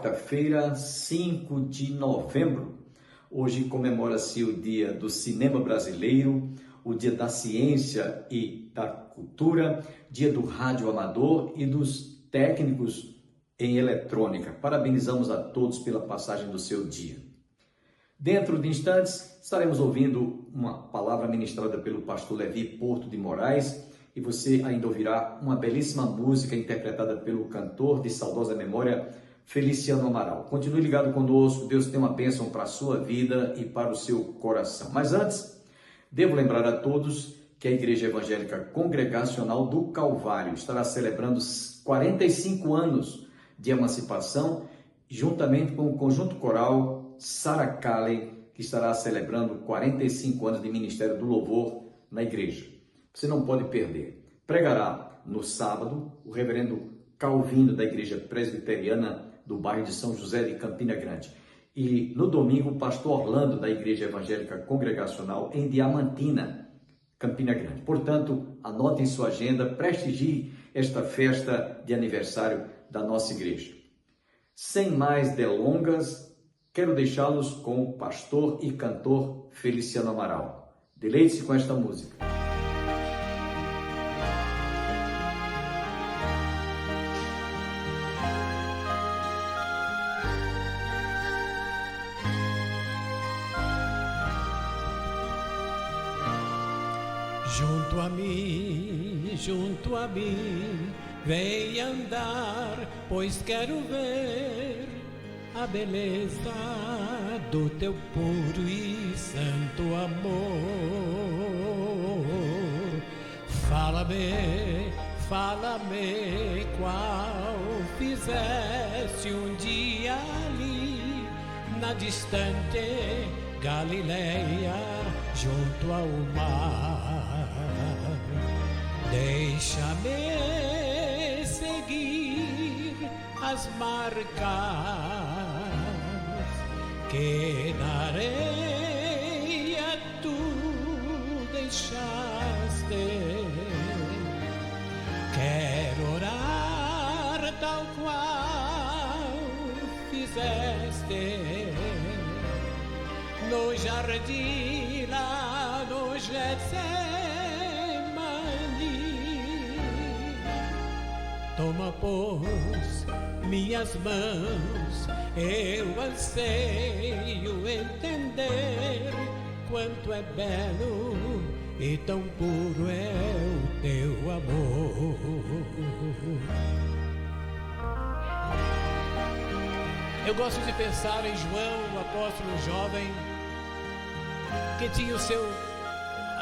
quarta-feira, 5 de novembro. Hoje comemora-se o Dia do Cinema Brasileiro, o Dia da Ciência e da Cultura, Dia do Rádio Amador e dos técnicos em eletrônica. Parabenizamos a todos pela passagem do seu dia. Dentro de instantes, estaremos ouvindo uma palavra ministrada pelo pastor Levi Porto de Moraes e você ainda ouvirá uma belíssima música interpretada pelo cantor de saudosa memória, Feliciano Amaral. Continue ligado conosco, Deus tem uma bênção para a sua vida e para o seu coração. Mas antes, devo lembrar a todos que a Igreja Evangélica Congregacional do Calvário estará celebrando 45 anos de emancipação, juntamente com o conjunto coral Sarah Calley, que estará celebrando 45 anos de Ministério do Louvor na igreja. Você não pode perder. Pregará no sábado o reverendo Calvino, da Igreja Presbiteriana do bairro de São José de Campina Grande. E no domingo, o pastor Orlando, da Igreja Evangélica Congregacional em Diamantina, Campina Grande. Portanto, anote em sua agenda, prestigie esta festa de aniversário da nossa igreja. Sem mais delongas, quero deixá-los com o pastor e cantor Feliciano Amaral. Deleite-se com esta música. Junto a mim, vem andar, pois quero ver a beleza do teu puro e santo amor. Fala-me qual fizeste um dia ali, na distante Galileia, junto ao mar. Deixa-me seguir as marcas que na areia tu deixaste. Quero orar tal qual fizeste no jardim lá no Getsemane. Toma, pois, minhas mãos, eu anseio entender quanto é belo e tão puro é o teu amor. Eu gosto de pensar em João, o apóstolo jovem, que tinha a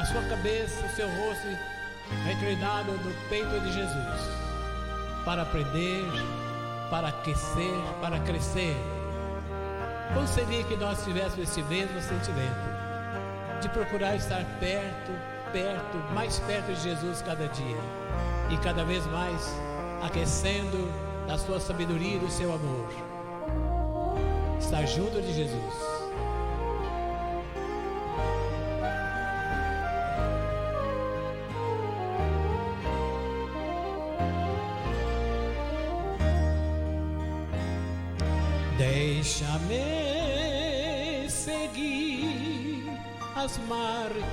sua cabeça, o seu rosto reclinado no peito de Jesus, para aprender, para aquecer, para crescer. Como seria que nós tivéssemos esse mesmo sentimento de procurar estar mais perto de Jesus cada dia e cada vez mais aquecendo da sua sabedoria e do seu amor, estar junto de Jesus. Deixa-me seguir as marcas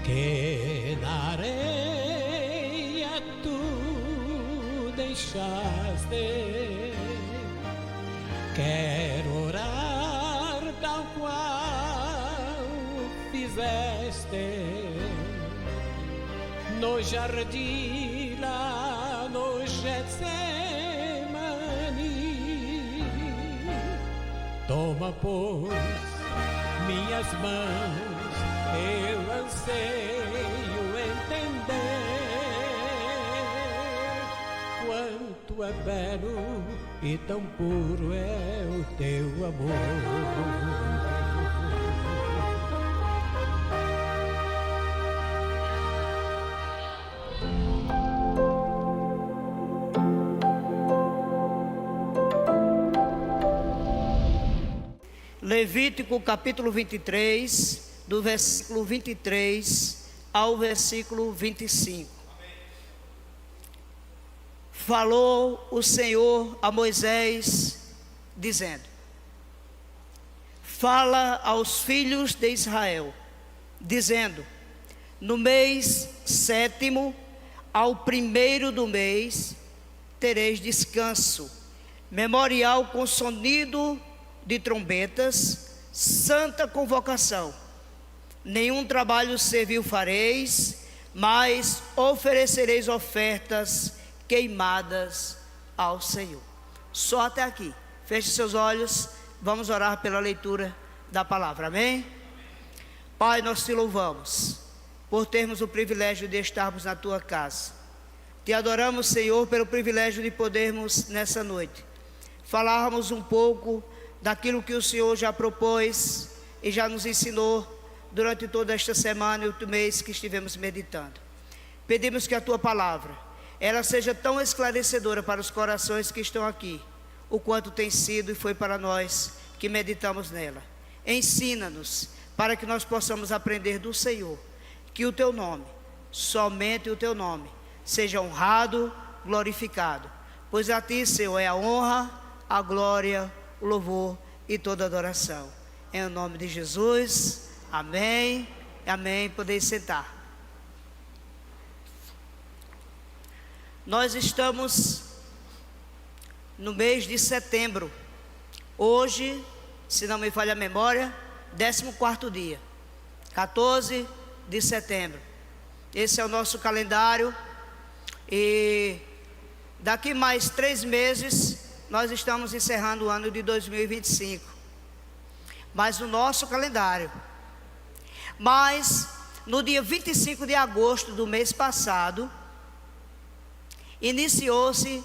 que na areia tu deixaste. Quero orar tal qual fizeste no jardim lá no Getsemane. Toma, pois, minhas mãos, eu anseio entender quanto é belo e tão puro é o teu amor. Levítico capítulo 23, do versículo 23 ao versículo 25. falou o Senhor a Moisés, dizendo: fala aos filhos de Israel, dizendo: no mês 7º, ao 1º do mês, tereis descanso, memorial com sonido de trombetas, santa convocação. Nenhum trabalho servil fareis, mas oferecereis ofertas queimadas ao Senhor. Só até aqui. Feche seus olhos, vamos orar pela leitura da palavra, amém? Pai, nós te louvamos por termos o privilégio de estarmos na tua casa. Te adoramos, Senhor, pelo privilégio de podermos nessa noite falarmos um pouco daquilo que o Senhor já propôs e já nos ensinou durante toda esta semana e o mês que estivemos meditando. Pedimos que a tua palavra, ela seja tão esclarecedora para os corações que estão aqui, o quanto tem sido e foi para nós que meditamos nela. Ensina-nos para que nós possamos aprender do Senhor, que o teu nome, somente o teu nome, seja honrado, glorificado, pois a ti, Senhor, é a honra, a glória, o louvor e toda adoração. Em nome de Jesus, amém, amém. Podeis sentar. Nós estamos no mês de setembro. Hoje, se não me falha a memória, 14º dia, 14 de setembro. Esse é o nosso calendário. E daqui mais 3 meses nós estamos encerrando o ano de 2025. Mas no nosso calendário. Mas no dia 25 de agosto do mês passado, iniciou-se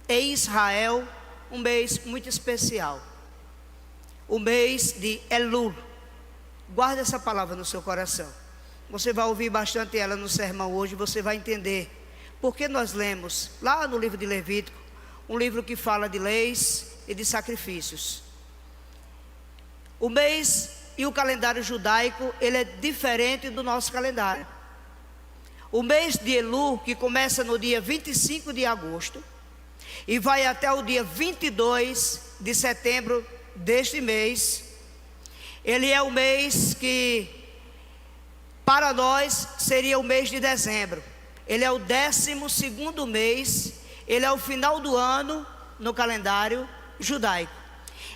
em Israel um mês muito especial. O mês de Elul. Guarda essa palavra no seu coração. Você vai ouvir bastante ela no sermão hoje, você vai entender porque nós lemos lá no livro de Levítico, um livro que fala de leis e de sacrifícios. O mês e o calendário judaico, ele é diferente do nosso calendário. O mês de Elul, que começa no dia 25 de agosto e vai até o dia 22 de setembro deste mês, ele é o mês que para nós seria o mês de dezembro. Ele é o 12º mês, ele é o final do ano no calendário judaico.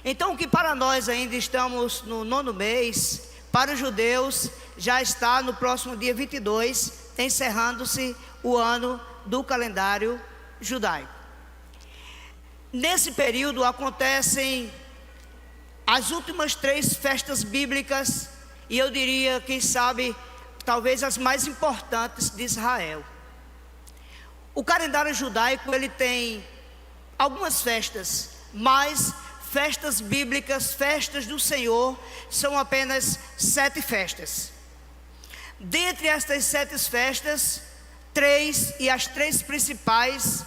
Então, o que para nós ainda estamos no 9º mês, para os judeus já está no próximo dia 22, encerrando-se o ano do calendário judaico. Nesse período acontecem as últimas 3 festas bíblicas, e eu diria, quem sabe, talvez as mais importantes de Israel. O calendário judaico, ele tem algumas festas, mas festas bíblicas, festas do Senhor, são apenas 7 festas. Dentre estas 7 festas, 3, e as 3 principais,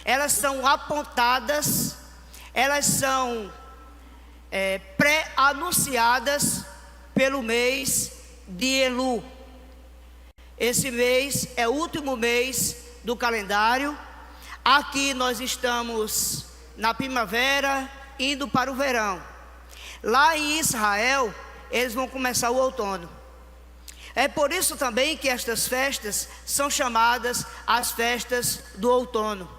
elas são apontadas, elas são pré-anunciadas pelo mês de Elul. Esse mês é o último mês do calendário. Aqui nós estamos na primavera, indo para o verão. Lá em Israel, eles vão começar o outono. É por isso também que estas festas são chamadas as festas do outono,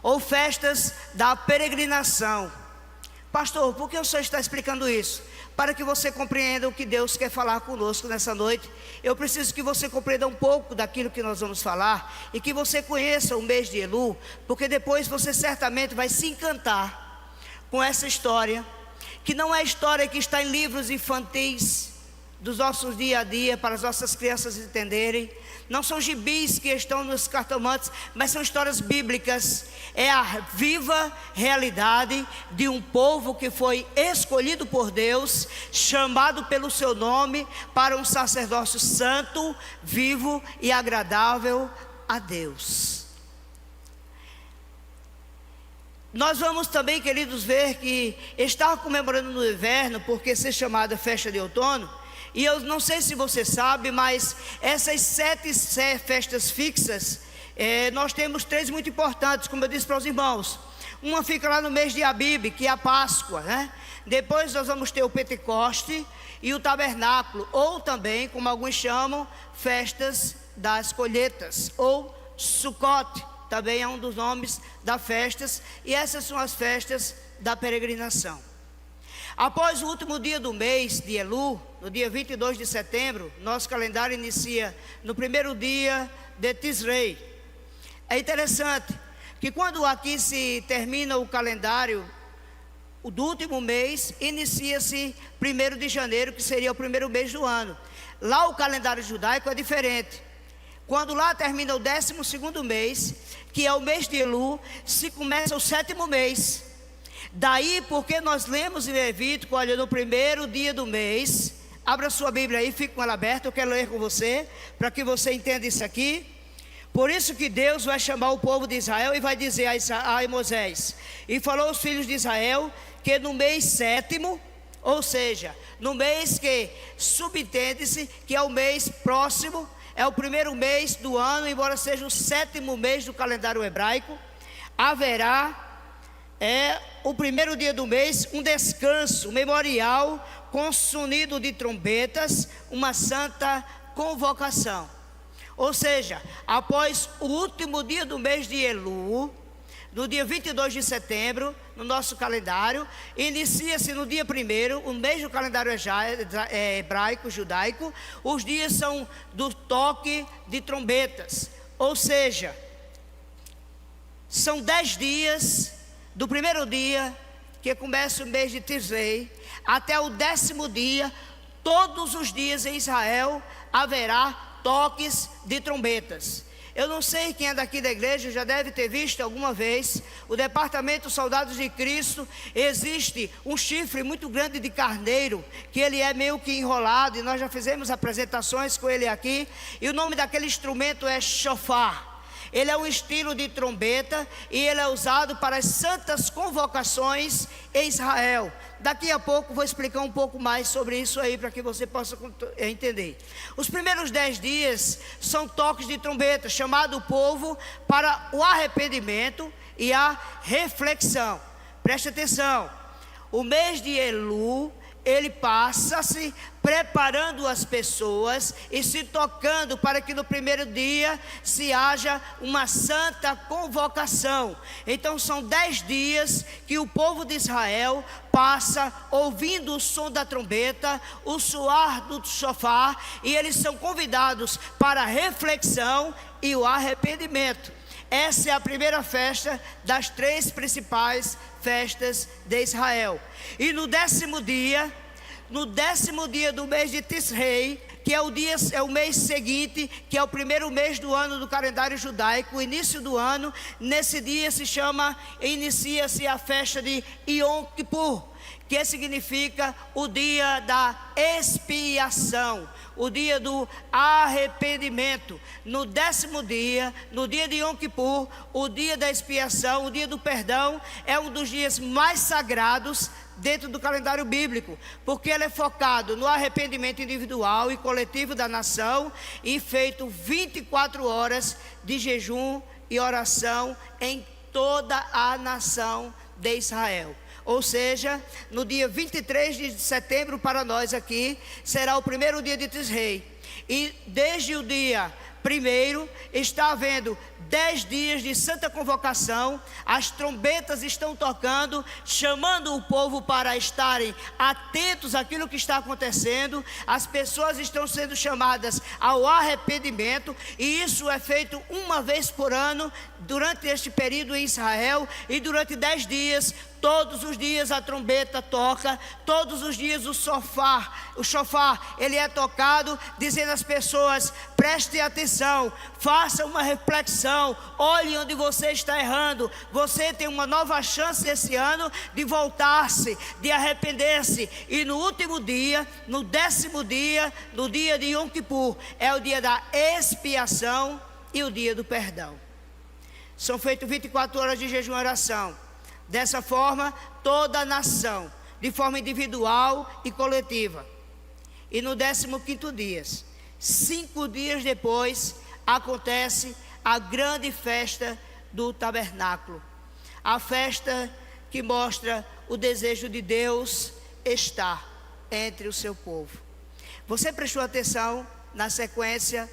ou festas da peregrinação. Pastor, por que o senhor está explicando isso? Para que você compreenda o que Deus quer falar conosco nessa noite. Eu preciso que você compreenda um pouco daquilo que nós vamos falar, e que você conheça o mês de Elul, porque depois você certamente vai se encantar com essa história, que não é história que está em livros infantis dos nossos dia a dia, para as nossas crianças entenderem. Não são gibis que estão nos cartomantes, mas são histórias bíblicas. É a viva realidade de um povo que foi escolhido por Deus, chamado pelo seu nome, para um sacerdócio santo, vivo e agradável a Deus. Nós vamos também, queridos, ver que estar comemorando no inverno, porque ser chamada festa de outono, e eu não sei se você sabe, mas essas 7 festas fixas Nós temos 3 muito importantes, como eu disse para os irmãos. Uma fica lá no mês de Abib, que é a Páscoa, né? Depois nós vamos ter o Pentecoste e o Tabernáculo, ou também, como alguns chamam, festas das colheitas, ou Sucote, também é um dos nomes das festas, e essas são as festas da peregrinação. Após o último dia do mês de Elul, no dia 22 de setembro, nosso calendário inicia no primeiro dia de Tisrei. É interessante que quando aqui se termina o calendário do último mês, inicia-se 1º de janeiro, que seria o primeiro mês do ano. Lá o calendário judaico é diferente. Quando lá termina o 12º mês, que é o mês de Elul, se começa o 7º mês. Daí porque nós lemos em Levítico, olha, no primeiro dia do mês, abra sua Bíblia aí, fique com ela aberta, eu quero ler com você, para que você entenda isso aqui. Por isso que Deus vai chamar o povo de Israel e vai dizer a Moisés: e falou aos filhos de Israel que no mês 7º, ou seja, no mês que subentende-se que é o mês próximo, é o primeiro mês do ano, embora seja o 7º mês do calendário hebraico, haverá o primeiro dia do mês um descanso, um memorial com sonido de trombetas, uma santa convocação. Ou seja, após o último dia do mês de Elul, no dia 22 de setembro, no nosso calendário, inicia-se no dia 1º, o mês do calendário hebraico, judaico. Os dias são do toque de trombetas, ou seja, são 10 dias, do primeiro dia, que começa o mês de Tisrei, até o 10º dia, todos os dias em Israel haverá toques de trombetas. Eu não sei quem é daqui da igreja, já deve ter visto alguma vez, o departamento Soldados de Cristo, existe um chifre muito grande de carneiro, que ele é meio que enrolado, e nós já fizemos apresentações com ele aqui, e o nome daquele instrumento é shofar. Ele é um estilo de trombeta e ele é usado para as santas convocações em Israel. Daqui a pouco vou explicar um pouco mais sobre isso aí, para que você possa entender. Os primeiros 10 dias são toques de trombeta, chamado o povo para o arrependimento e a reflexão. Preste atenção, o mês de Elul, ele passa-se preparando as pessoas e se tocando para que no primeiro dia se haja uma santa convocação. Então são 10 dias que o povo de Israel passa ouvindo o som da trombeta, o soar do shofar, e eles são convidados para a reflexão e o arrependimento. Essa é a primeira festa das 3 principais festas de Israel. E no 10º dia, do mês de Tisrei, que é o mês seguinte, que é o primeiro mês do ano do calendário judaico, o início do ano, nesse dia inicia-se a festa de Yom Kippur, que significa o dia da expiação, o dia do arrependimento. No 10º dia, no dia de Yom Kippur, o dia da expiação, o dia do perdão, é um dos dias mais sagrados dentro do calendário bíblico, porque ele é focado no arrependimento individual e coletivo da nação, e feito 24 horas de jejum e oração em toda a nação de Israel. Ou seja, no dia 23 de setembro para nós aqui, será o primeiro dia de Tisrei. E desde o dia 1º está havendo 10 dias de santa convocação. As trombetas estão tocando, chamando o povo para estarem atentos àquilo que está acontecendo. As pessoas estão sendo chamadas ao arrependimento, e isso é feito uma vez por ano durante este período em Israel. E durante 10 dias, todos os dias a trombeta toca, todos os dias o shofar, ele é tocado, dizendo às pessoas: prestem atenção, façam uma reflexão, olhe onde você está errando. Você tem uma nova chance esse ano de voltar-se, de arrepender-se. E no último dia, no 10º dia, no dia de Yom Kippur, é o dia da expiação e o dia do perdão. São feitas 24 horas de jejum e oração. Dessa forma, toda a nação, de forma individual e coletiva. E no 15º dia, 5 dias depois, acontece a grande festa do tabernáculo. A festa que mostra o desejo de Deus estar entre o seu povo. Você prestou atenção na sequência?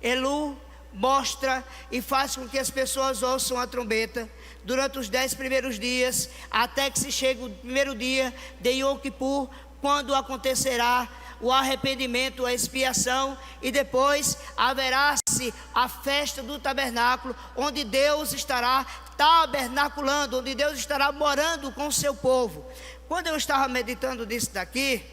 Elul mostra e faz com que as pessoas ouçam a trombeta durante os 10 primeiros dias, até que se chegue o primeiro dia de Yom Kippur, quando acontecerá o arrependimento, a expiação, e depois haverá-se a festa do tabernáculo, onde Deus estará tabernaculando, onde Deus estará morando com o seu povo. Quando eu estava meditando nisso daqui,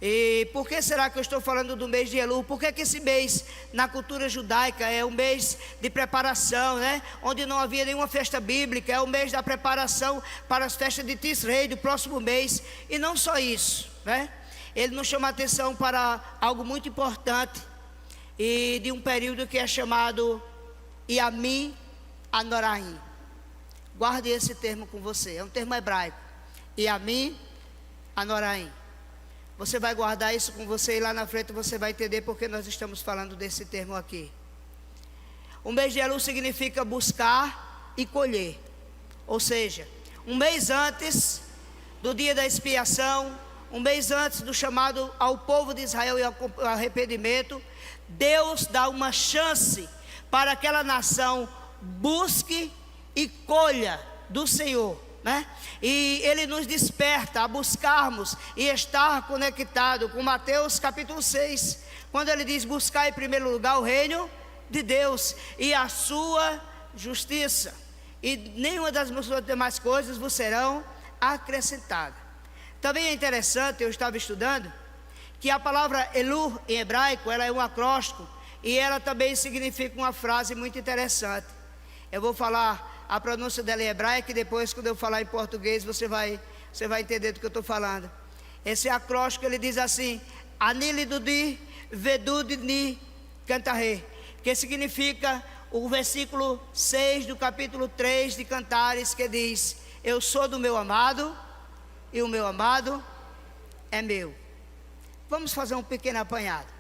e por que será que eu estou falando do mês de Elul? Por que esse mês na cultura judaica é um mês de preparação, né? Onde não havia nenhuma festa bíblica, é o mês da preparação para as festas de Tisrei do próximo mês. E não só isso, né? Ele nos chama a atenção para algo muito importante, e de um período que é chamado Yamim Anoraim. Guarde esse termo com você, é um termo hebraico. Yamim Anoraim. Você vai guardar isso com você, e lá na frente você vai entender porque nós estamos falando desse termo aqui. O mês de Elul significa buscar e colher. Ou seja, um mês antes do dia da expiação, um mês antes do chamado ao povo de Israel e ao arrependimento, Deus dá uma chance para aquela nação busque e colha do Senhor, né? E Ele nos desperta a buscarmos e estar conectado com Mateus capítulo 6, quando Ele diz: buscar em primeiro lugar o reino de Deus e a sua justiça, e nenhuma das demais coisas vos serão acrescentadas. Também é interessante, eu estava estudando, que a palavra Elul em hebraico, ela é um acróstico, e ela também significa uma frase muito interessante. Eu vou falar a pronúncia dela em hebraico, e depois, quando eu falar em português, você vai entender do que eu estou falando. Esse acróstico, ele diz assim: Anilidudi vedudni cantaré, que significa o versículo 6 do capítulo 3 de Cantares, que diz: eu sou do meu amado, e o meu amado é meu. Vamos fazer um pequeno apanhado.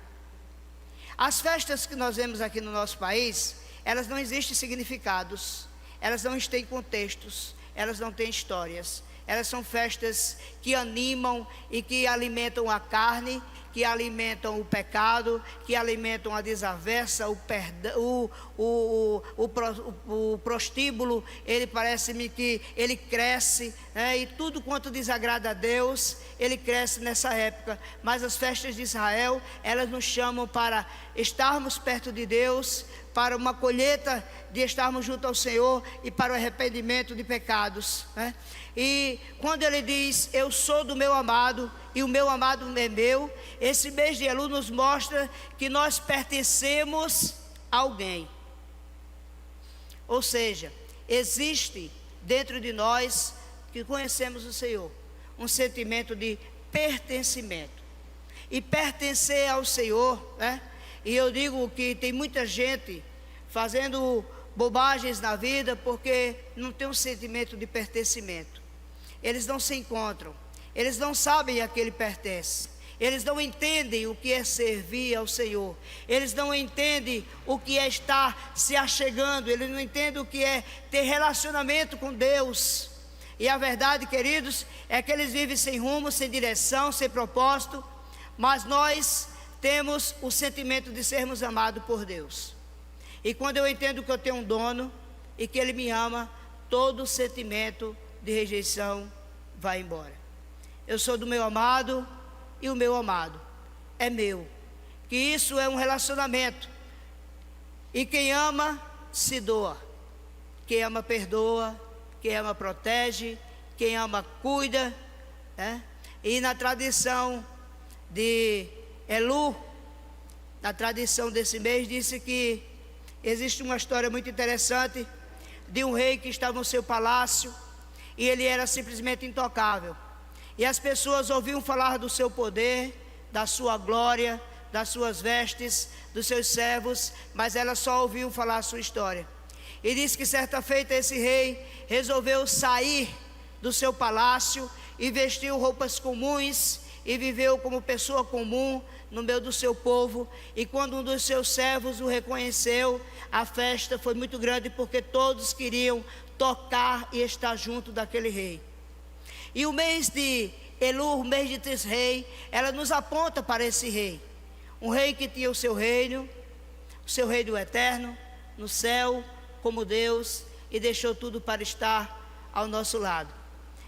As festas que nós vemos aqui no nosso país, elas não existem significados, elas não têm contextos, elas não têm histórias. Elas são festas que animam e que alimentam a carne, que alimentam o pecado, que alimentam a desaversa, o perdão, o prostíbulo. Ele parece-me que ele cresce, né? E tudo quanto desagrada a Deus, ele cresce nessa época. Mas as festas de Israel, elas nos chamam para estarmos perto de Deus, para uma colheita de estarmos junto ao Senhor e para o arrependimento de pecados, né? E quando ele diz: eu sou do meu amado e o meu amado é meu, esse mês de Elul nos mostra que nós pertencemos a alguém. Ou seja, existe dentro de nós que conhecemos o Senhor um sentimento de pertencimento. E pertencer ao Senhor, né? E eu digo que tem muita gente fazendo bobagens na vida porque não tem um sentimento de pertencimento. Eles não se encontram, eles não sabem a que ele pertence, eles não entendem o que é servir ao Senhor, eles não entendem o que é estar se achegando, eles não entendem o que é ter relacionamento com Deus. E a verdade, queridos, é que eles vivem sem rumo, sem direção, sem propósito. Mas nós temos o sentimento de sermos amados por Deus. E quando eu entendo que eu tenho um dono e que Ele me ama, todo o sentimento de rejeição vai embora. Eu sou do meu amado e o meu amado é meu. Que isso é um relacionamento. E quem ama, se doa. Quem ama, perdoa. Quem ama, protege. Quem ama, cuida, né? E na tradição de Elul, na tradição desse mês, disse que existe uma história muito interessante de um rei que estava no seu palácio e ele era simplesmente intocável. E as pessoas ouviam falar do seu poder, da sua glória, das suas vestes, dos seus servos, mas elas só ouviam falar a sua história. E diz que certa feita esse rei resolveu sair do seu palácio e vestiu roupas comuns e viveu como pessoa comum no meio do seu povo. E quando um dos seus servos o reconheceu, a festa foi muito grande, porque todos queriam tocar e estar junto daquele rei. E o mês de Elul, o mês de Tisrei, ela nos aponta para esse rei. Um rei que tinha o seu reino eterno, no céu, como Deus, e deixou tudo para estar ao nosso lado.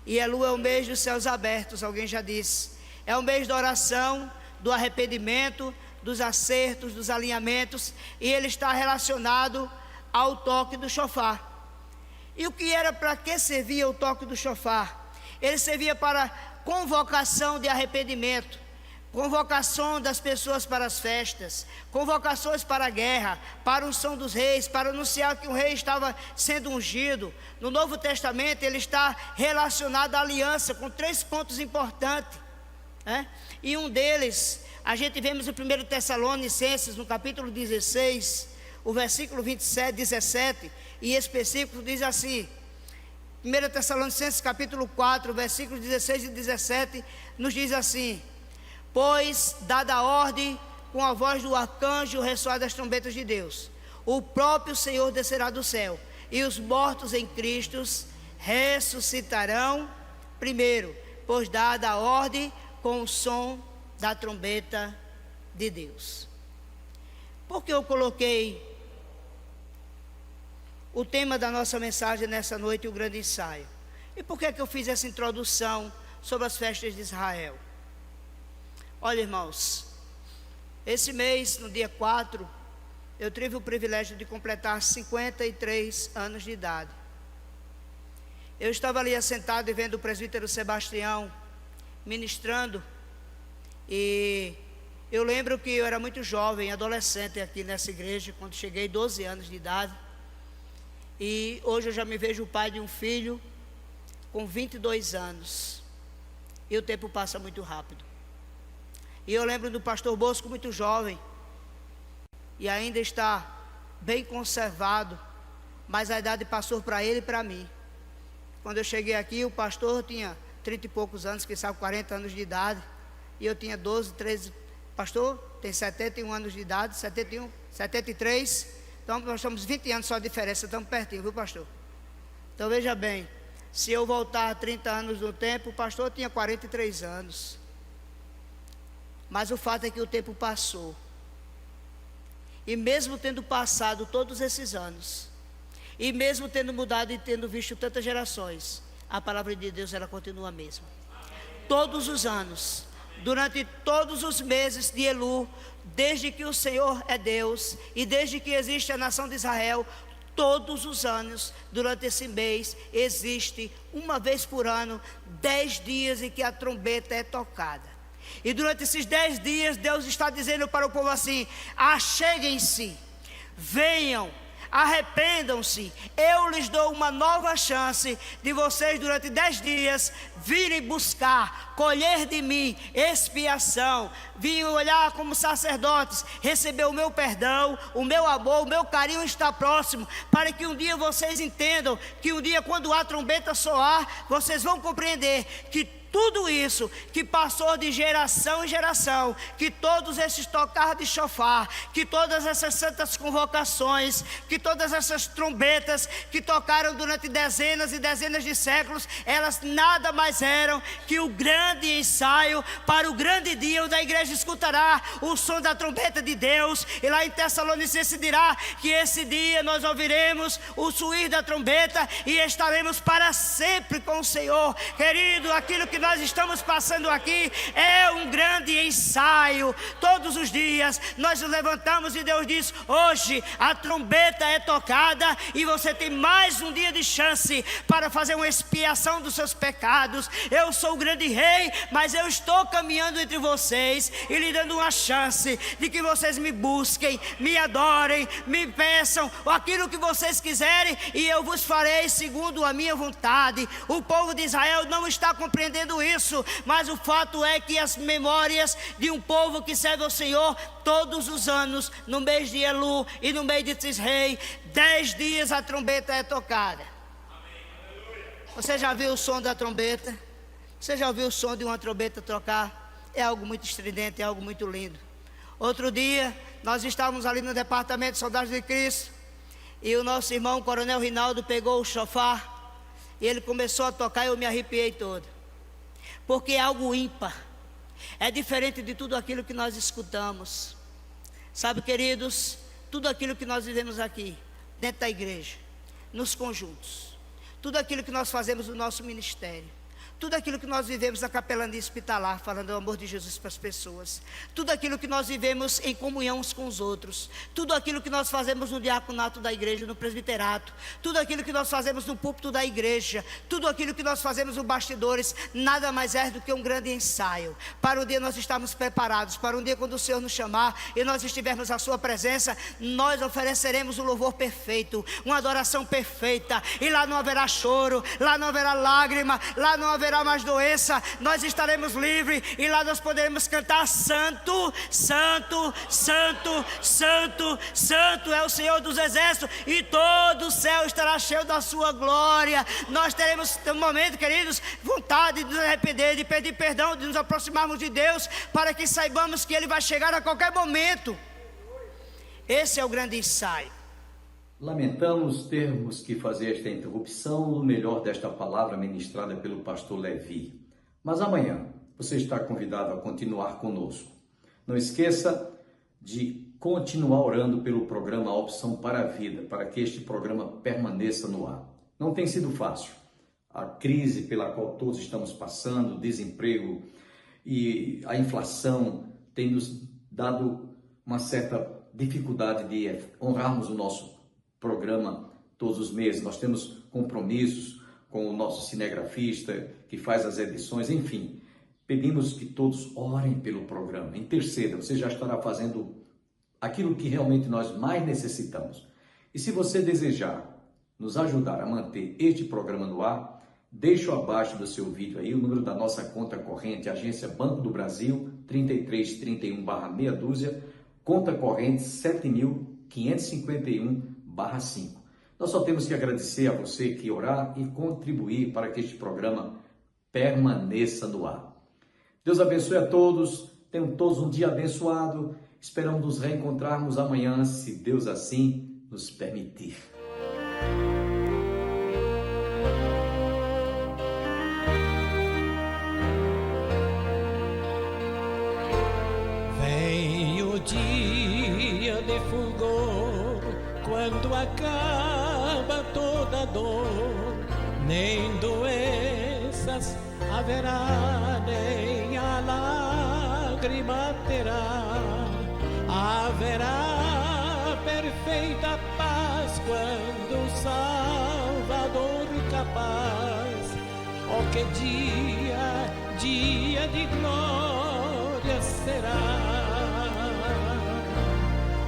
E Elul é o mês dos céus abertos, alguém já disse. É o mês da oração, do arrependimento, dos acertos, dos alinhamentos, e ele está relacionado ao toque do chofar. E o que era, para que servia o toque do chofar? Ele servia para convocação de arrependimento, convocação das pessoas para as festas, convocações para a guerra, para a unção dos reis, para anunciar que o rei estava sendo ungido. No Novo Testamento ele está relacionado à aliança, com 3 pontos importantes, né? E um deles, a gente vemos no 1 Tessalonicenses, no capítulo 16, o versículo 27, 17, e específico diz assim, 1 Tessalonicenses capítulo 4, versículos 16 e 17, nos diz assim: pois, dada a ordem, com a voz do arcanjo, o ressoar das trombetas de Deus, o próprio Senhor descerá do céu, e os mortos em Cristo ressuscitarão primeiro, pois dada a ordem, com o som da trombeta de Deus. Por que eu coloquei o tema da nossa mensagem nessa noite, o grande ensaio? E por que eu fiz essa introdução sobre as festas de Israel? Olha, irmãos, esse mês, no dia 4, eu tive o privilégio de completar 53 anos de idade. Eu estava ali assentado e vendo o presbítero Sebastião ministrando, e eu lembro que eu era muito jovem, adolescente aqui nessa igreja, quando cheguei, 12 anos de idade. E hoje eu já me vejo o pai de um filho com 22 anos. E o tempo passa muito rápido. E eu lembro do pastor Bosco muito jovem. E ainda está bem conservado. Mas a idade passou para ele e para mim. Quando eu cheguei aqui, o pastor tinha 30 e poucos anos, que sabe, 40 anos de idade. E eu tinha 12, 13. Pastor tem 71 anos de idade, 71, 73. Então nós estamos 20 anos só de diferença, estamos pertinho, viu, pastor? Então veja bem, se eu voltar 30 anos no tempo, o pastor tinha 43 anos. Mas o fato é que o tempo passou. E mesmo tendo passado todos esses anos, e mesmo tendo mudado e tendo visto tantas gerações, a palavra de Deus, ela continua a mesma. Todos os anos, durante todos os meses de Elul, desde que o Senhor é Deus e desde que existe a nação de Israel, todos os anos, durante esse mês, existe uma vez por ano 10 dias em que a trombeta é tocada. E durante esses 10 dias, Deus está dizendo para o povo assim: acheguem-se, venham, arrependam-se, eu lhes dou uma nova chance de vocês durante 10 dias virem buscar, colher de mim expiação, virem olhar como sacerdotes, receber o meu perdão, o meu amor, o meu carinho está próximo, para que um dia vocês entendam que um dia, quando a trombeta soar, vocês vão compreender que tudo isso que passou de geração em geração, que todos esses tocar de chofar, que todas essas santas convocações, que todas essas trombetas que tocaram durante dezenas e dezenas de séculos, elas nada mais eram que o grande ensaio para o grande dia onde a igreja escutará o som da trombeta de Deus. E lá em Tessalonicenses dirá que esse dia nós ouviremos o suir da trombeta e estaremos para sempre com o Senhor. Querido, aquilo que nós estamos passando aqui é um grande ensaio. Todos os dias nós nos levantamos e Deus diz: hoje a trombeta é tocada e você tem mais um dia de chance para fazer uma expiação dos seus pecados. Eu sou o grande rei, mas eu estou caminhando entre vocês e lhe dando uma chance de que vocês me busquem, me adorem, me peçam aquilo que vocês quiserem, e eu vos farei segundo a minha vontade. O povo de Israel não está compreendendo isso, mas o fato é que as memórias de um povo que serve ao Senhor, todos os anos, no mês de Elul e no mês de Tisrei, 10 dias a trombeta é tocada. Você já viu o som da trombeta? Você já ouviu o som de uma trombeta tocar? é algo muito estridente, é algo muito lindo. Outro dia, nós estávamos ali no departamento de Soldados de Cristo, e o nosso irmão, o Coronel Rinaldo, pegou o chofar, e ele começou a tocar, e eu me arrepiei todo, porque é algo ímpar, é diferente de tudo aquilo que nós escutamos. Sabe, queridos, tudo aquilo que nós vivemos aqui, dentro da igreja, nos conjuntos, tudo aquilo que nós fazemos no nosso ministério, tudo aquilo que nós vivemos na capelania hospitalar, falando do amor de Jesus para as pessoas, tudo aquilo que nós vivemos em comunhão uns com os outros, tudo aquilo que nós fazemos no diaconato da igreja, no presbiterato, tudo aquilo que nós fazemos no púlpito da igreja, tudo aquilo que nós fazemos nos bastidores, nada mais é do que um grande ensaio, para o dia nós estarmos preparados, para um dia quando o Senhor nos chamar, e nós estivermos à sua presença, nós ofereceremos um louvor perfeito, uma adoração perfeita, e lá não haverá choro, lá não haverá lágrima, lá não haverá mais doença, nós estaremos livres, e lá nós poderemos cantar: Santo, Santo, Santo, Santo, Santo é o Senhor dos Exércitos, e todo o céu estará cheio da sua glória. Nós teremos um momento, queridos, vontade de nos arrepender, de pedir perdão, de nos aproximarmos de Deus, para que saibamos que Ele vai chegar a qualquer momento. Esse é o grande ensaio. Lamentamos termos que fazer esta interrupção no melhor desta palavra ministrada pelo pastor Levi. Mas amanhã você está convidado a continuar conosco. Não esqueça de continuar orando pelo programa Opção para a Vida, para que este programa permaneça no ar. Não tem sido fácil. A crise pela qual todos estamos passando, o desemprego e a inflação tem nos dado uma certa dificuldade de honrarmos o nosso programa todos os meses. Nós temos compromissos com o nosso cinegrafista que faz as edições, enfim. Pedimos que todos orem pelo programa, intercedam. Você já estará fazendo aquilo que realmente nós mais necessitamos. E se você desejar nos ajudar a manter este programa no ar, deixo abaixo do seu vídeo aí o número da nossa conta corrente, agência Banco do Brasil, 3331/meia dúzia, conta corrente 7551/5. Nós só temos que agradecer a você que orar e contribuir para que este programa permaneça no ar. Deus abençoe a todos, tenham todos um dia abençoado. Esperamos nos reencontrarmos amanhã, se Deus assim nos permitir. Vem o dia de fulgor, quando acaba toda dor, nem doenças haverá, nem a lágrima terá. Haverá perfeita paz quando o Salvador capaz. Oh, que dia, dia de glória será.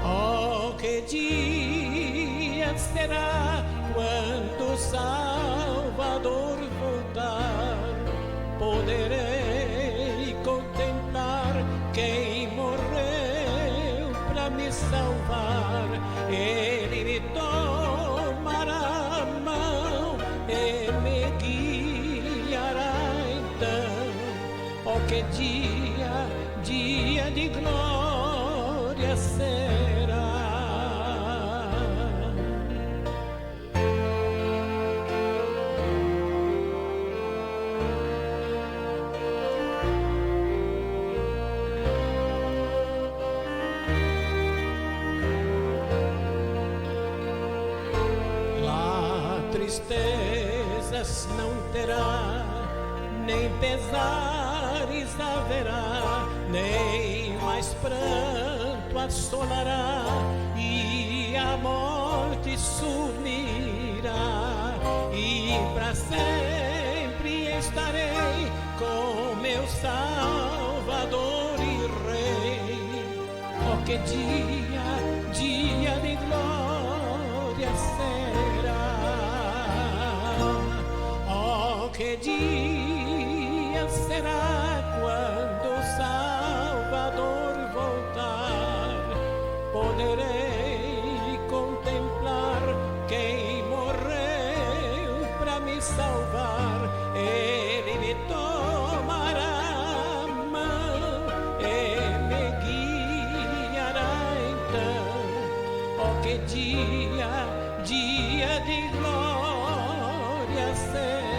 Oh, que dia será quando o Salvador voltar. Poderei contemplar quem morreu para me salvar. Ele me tomará a mão e me guiará então. Oh, que dia, dia de glória será. Tristezas não terá, nem pesares haverá, nem mais pranto assolará, e a morte sumirá, e para sempre estarei com meu Salvador e Rei. Oh, que dia, dia de glória será. Que dia será quando o Salvador voltar. Poderei contemplar quem morreu para me salvar. Ele me tomará a mão dia de glória será.